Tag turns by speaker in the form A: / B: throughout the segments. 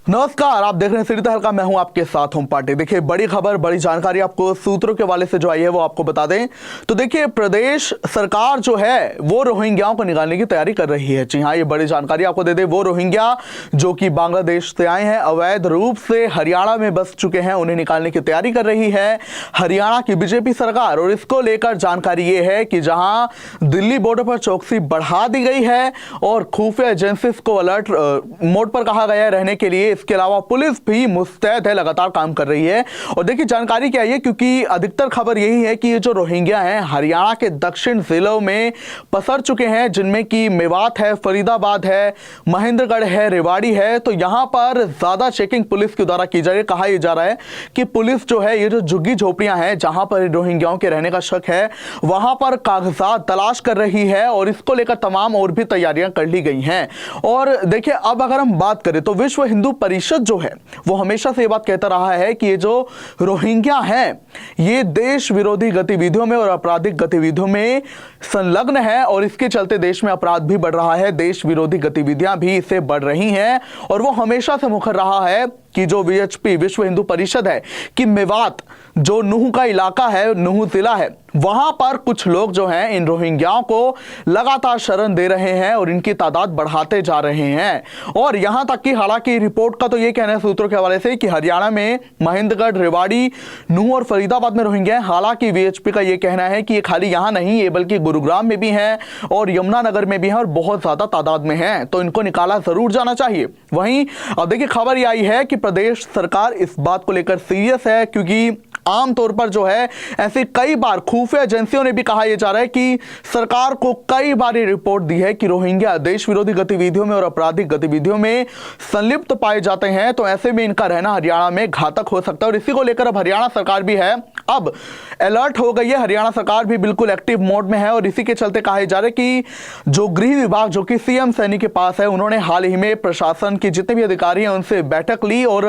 A: नमस्कार, आप देख रहे हैं सिटी तहलका। मैं हूं आपके साथ हूं पार्टी। देखिए, बड़ी खबर, बड़ी जानकारी आपको सूत्रों के हवाले से जो आई है वो आपको बता दें तो देखिए, प्रदेश सरकार जो है वो रोहिंग्याओं को निकालने की तैयारी कर रही है। जी हां, ये बड़ी जानकारी आपको दे दें। वो रोहिंग्या जो कि बांग्लादेश से आए हैं, अवैध रूप से हरियाणा में बस चुके हैं, उन्हें निकालने की तैयारी कर रही है हरियाणा की बीजेपी सरकार। और इसको लेकर जानकारी ये है कि जहां दिल्ली बॉर्डर पर चौकसी बढ़ा दी गई है और खुफिया एजेंसीज को अलर्ट मोड पर कहा गया है रहने के लिए। इसके अलावा पुलिस भी मुस्तैद है, लगातार काम कर रही है। और देखिए, जानकारी क्या है, क्योंकि अधिकतर खबर यही है कि ये जो रोहिंग्या हैं हरियाणा के दक्षिण जिलों में पसर चुके हैं, जिनमें कि मेवात है, फरीदाबाद है, महेंद्रगढ़ है, रेवाड़ी है। तो यहां पर ज्यादा चेकिंग पुलिस के द्वारा की जा रही है। कहा यह जा रहा है कि पुलिस जो है ये जो झुग्गी झोपड़ियां हैं जहां पर रोहिंग्याओं के रहने का शक है, वहां पर कागजात तलाश कर रही है और इसको लेकर तमाम और भी तैयारियां कर ली गई हैं। और देखिए, अब अगर हम बात करें तो विश्व हिंदू परिषद जो है वो हमेशा से ये बात कहता रहा है कि ये जो रोहिंग्या हैं ये देश विरोधी गतिविधियों में और आपराधिक गतिविधियों में संलग्न है और इसके चलते देश में अपराध भी बढ़ रहा है, देश विरोधी गतिविधियां भी इससे बढ़ रही हैं। और वो हमेशा से मुखर रहा है कि जो वीएचपी विश्व हिंदू परिषद है कि मेवात जो नूह का इलाका है, नूह जिला है, वहां पर कुछ लोग जो हैं इन रोहिंग्याओं को लगातार शरण दे रहे हैं और इनकी तादाद बढ़ाते जा रहे हैं। और यहां तक कि हालांकि रिपोर्ट का तो ये कहना है सूत्रों के हवाले से कि हरियाणा में महेंद्रगढ़, रेवाड़ी, नूह और फरीदाबाद में रोहिंग्या हैं। हालांकि वीएचपी का ये कहना है कि ये खाली यहां नहीं है बल्कि गुरुग्राम में भी हैं और यमुनानगर में भी हैं और बहुत ज्यादा तादाद में हैं, तो इनको निकाला जरूर जाना चाहिए। वहीं अब देखिए, खबर यह आई है कि प्रदेश सरकार इस बात को लेकर सीरियस है, क्योंकि आमतौर पर जो है ऐसे कई बार खुफिया एजेंसियों ने भी कहा यह जा रहा है कि सरकार को कई बार रिपोर्ट दी है कि रोहिंग्या देश विरोधी गतिविधियों में और आपराधिक गतिविधियों में संलिप्त पाए जाते हैं। तो ऐसे में इनका रहना हरियाणा में घातक हो सकता है और इसी को लेकर अब हरियाणा सरकार भी है, अब अलर्ट हो गई है। हरियाणा सरकार भी बिल्कुल एक्टिव मोड में है और इसी के चलते कहा जा रहा है कि जो गृह विभाग जो कि सीएम सैनी के पास है, उन्होंने हाल ही में प्रशासन के जितने भी अधिकारी हैं उनसे बैठक ली और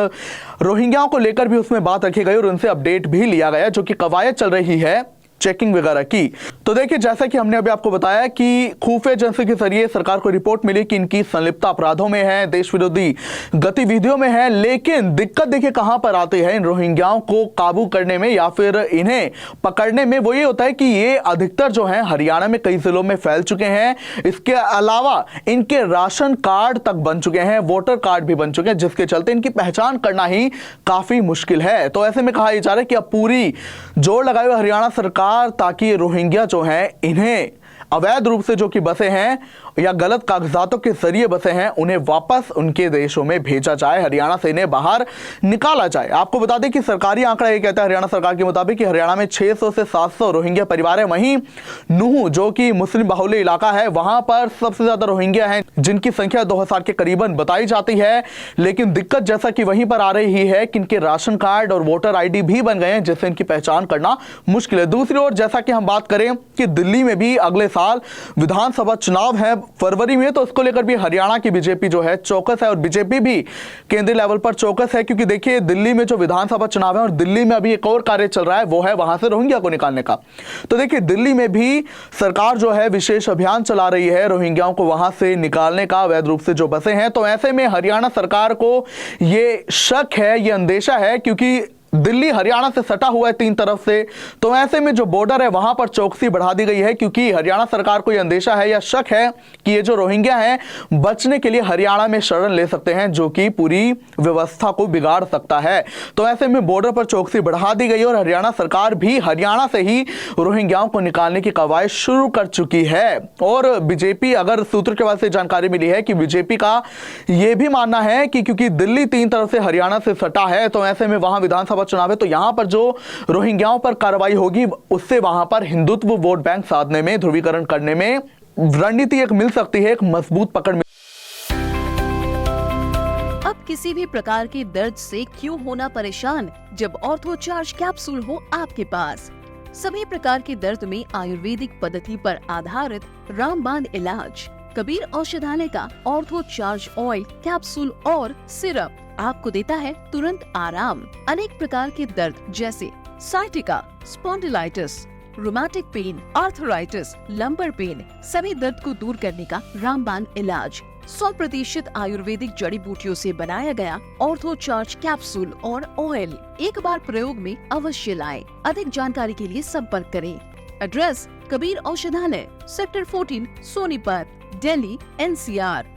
A: रोहिंग्याओं को लेकर भी उसमें बात रखी गई और उनसे अपडेट भी लिया गया, जो कि कवायद चल रही है चेकिंग वगैरह की। तो देखिए, जैसा कि हमने अभी आपको बताया कि खुफिया एजेंसी के जरिए सरकार को रिपोर्ट मिली कि इनकी संलिप्तता अपराधों में है, देश विरोधी गतिविधियों में है। लेकिन दिक्कत देखिए कहां पर आती है इन रोहिंग्याओं को काबू करने में या फिर इन्हें पकड़ने में, वो ये होता है कि ये अधिकतर जो है हरियाणा में कई जिलों में फैल चुके हैं। इसके अलावा इनके राशन कार्ड तक बन चुके हैं, वोटर कार्ड भी बन चुके हैं, जिसके चलते इनकी पहचान करना ही काफी मुश्किल है। तो ऐसे में कहा जा रहा है कि अब पूरी जोर लगाई हुई हरियाणा सरकार ताकि रोहिंग्या जो हैं इन्हें अवैध रूप से जो कि बसे हैं या गलत कागजातों के जरिए बसे हैं उन्हें वापस उनके देशों में भेजा जाए, हरियाणा से इन्हें बाहर निकाला जाए। आपको बता दें कि सरकारी आंकड़ा ये कहता है हरियाणा सरकार के मुताबिक कि हरियाणा में 600 से 700 रोहिंग्या परिवार है। वहीं नूह जो कि मुस्लिम बाहुल्य इलाका है, वहां पर सबसे ज्यादा रोहिंग्या हैं जिनकी संख्या 2000 के करीबन बताई जाती है। लेकिन दिक्कत जैसा कि वहीं पर आ रही है कि इनके राशन कार्ड और वोटर ID भी बन गए हैं, जिससे इनकी पहचान करना मुश्किल है। दूसरी ओर जैसा कि हम बात करें कि दिल्ली में भी अगले साल विधानसभा चुनाव है फरवरी में, तो इसको लेकर भी हरियाणा की बीजेपी जो है चौकस है और बीजेपी भी केंद्रीय लेवल पर चौकस है, क्योंकि देखिए दिल्ली में जो विधानसभा चुनाव है और दिल्ली में अभी एक और कार्य चल रहा है, वो है वहां से रोहिंग्या को निकालने का। तो देखिए, दिल्ली में भी सरकार जो है विशेष अभियान चला रही है रोहिंग्याओं को वहां से निकालने का, अवैध रूप से जो बसे हैं। तो ऐसे में हरियाणा सरकार को ये शक है, ये अंदेशा है, क्योंकि दिल्ली हरियाणा से सटा हुआ है तीन तरफ से। तो ऐसे में जो बॉर्डर है वहां पर चौकसी बढ़ा दी गई है, क्योंकि हरियाणा सरकार को यह अंदेशा है या शक है कि ये जो रोहिंग्या हैं बचने के लिए हरियाणा में शरण ले सकते हैं, जो कि पूरी व्यवस्था को बिगाड़ सकता है। तो ऐसे में बॉर्डर पर चौकसी बढ़ा दी गई और हरियाणा सरकार भी हरियाणा से ही रोहिंग्याओं को निकालने की कवायद शुरू कर चुकी है। और बीजेपी, अगर सूत्र के बाद से जानकारी मिली है कि बीजेपी का यह भी मानना है कि क्योंकि दिल्ली तीन तरफ से हरियाणा से सटा है, तो ऐसे में वहां विधानसभा चुनाव है, तो यहां पर जो रोहिंग्याओं पर कार्रवाई होगी उससे वहां पर हिंदुत्व वोट बैंक साधने में, ध्रुवीकरण करने में रणनीति एक मिल सकती है, एक मजबूत पकड़ मिल।
B: अब किसी भी प्रकार के दर्द से क्यों होना परेशान, जब ऑर्थो चार्ज कैप्सूल हो आपके पास। सभी प्रकार के दर्द में आयुर्वेदिक पद्धति पर आधारित रामबाण इलाज। कबीर औषधालय का ऑर्थो चार्ज ऑयल, कैप्सूल और सिरप आपको देता है तुरंत आराम। अनेक प्रकार के दर्द जैसे sciatica, spondylitis, rheumatic pain, arthritis, lumbar pain, सभी दर्द को दूर करने का रामबाण इलाज। 100% आयुर्वेदिक जड़ी बूटियों से बनाया गया ऑर्थो चार्ज कैप्सूल और ऑयल एक बार प्रयोग में अवश्य लाएं। अधिक जानकारी के लिए संपर्क करें। एड्रेस: कबीर औषधालय, सेक्टर 14, सोनीपत, दिल्ली, NCR।